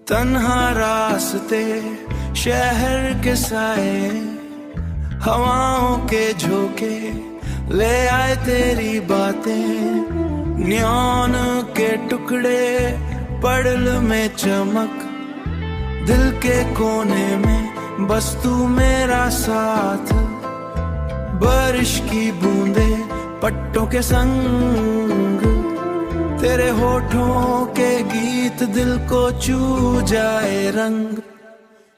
तन्हा रास्ते शहर के साए, हवाओं के झोंके ले आए तेरी बातें। नियॉन के टुकड़े पड़ल में चमक, दिल के कोने में बस तू मेरा साथ। बारिश की बूंदे पट्टों के संग, तेरे होठों के गीत दिल को छू जाए रंग।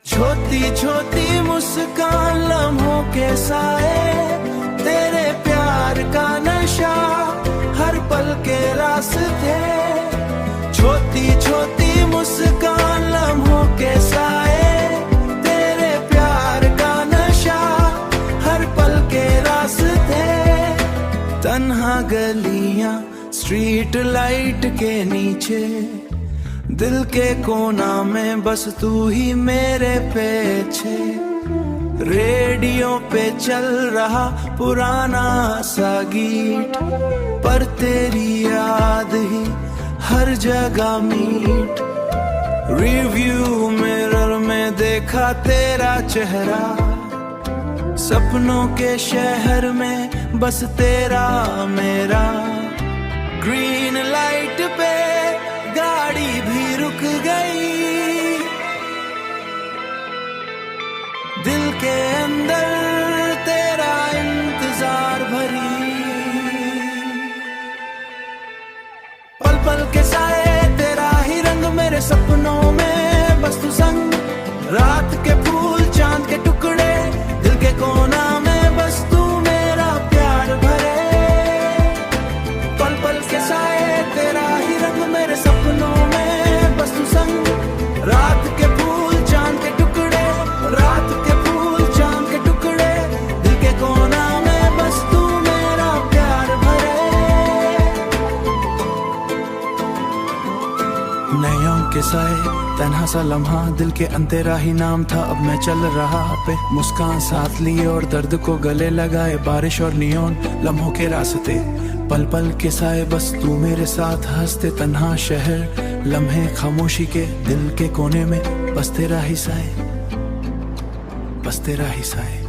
छोटी छोटी मुस्कान लम्हों के साए, तेरे प्यार का नशा हर पल के रास्ते। छोटी छोटी मुस्कान लम्हों के साए, तेरे प्यार का नशा हर पल के रास्ते। तन्हा गलियां स्ट्रीट लाइट के नीचे, दिल के कोना में बस तू ही मेरे पीछे। रेडियो पे चल रहा पुराना सा गीत, पर तेरी याद ही हर जगह मीट। रिव्यू मिरर में देखा तेरा चेहरा, सपनों के शहर में बस तेरा मेरा। ग्रीन लाइट पे गाड़ी भी रुक गई, दिल के अंदर तेरा इंतजार भरी। पल पल के साए तेरा ही रंग मेरे सपनों में बस तू संग। रात के फूल चांद के टुकड़े, दिल के कोना में बस तू मेरा प्यार भरे। पल पल के साए तेरा ही रंग मेरे सपनों में बस तू संग। रात के फूल चांद के टुकड़े, रात के फूल चांद के टुकड़े, दिल के कोना में बस तू मेरा प्यार भरे। नैयों के साए तन्हा सा लम्हा, दिल के अंधेरा ही नाम था। अब मैं चल रहा पे मुस्कान साथ लिए और दर्द को गले लगाए। बारिश और नियॉन लम्हों के रास्ते, पल पल के साए बस तू मेरे साथ हंसते। तन्हा शहर लम्हे खामोशी के, दिल के कोने में बस तेरा ही साए, बस तेरा ही साए।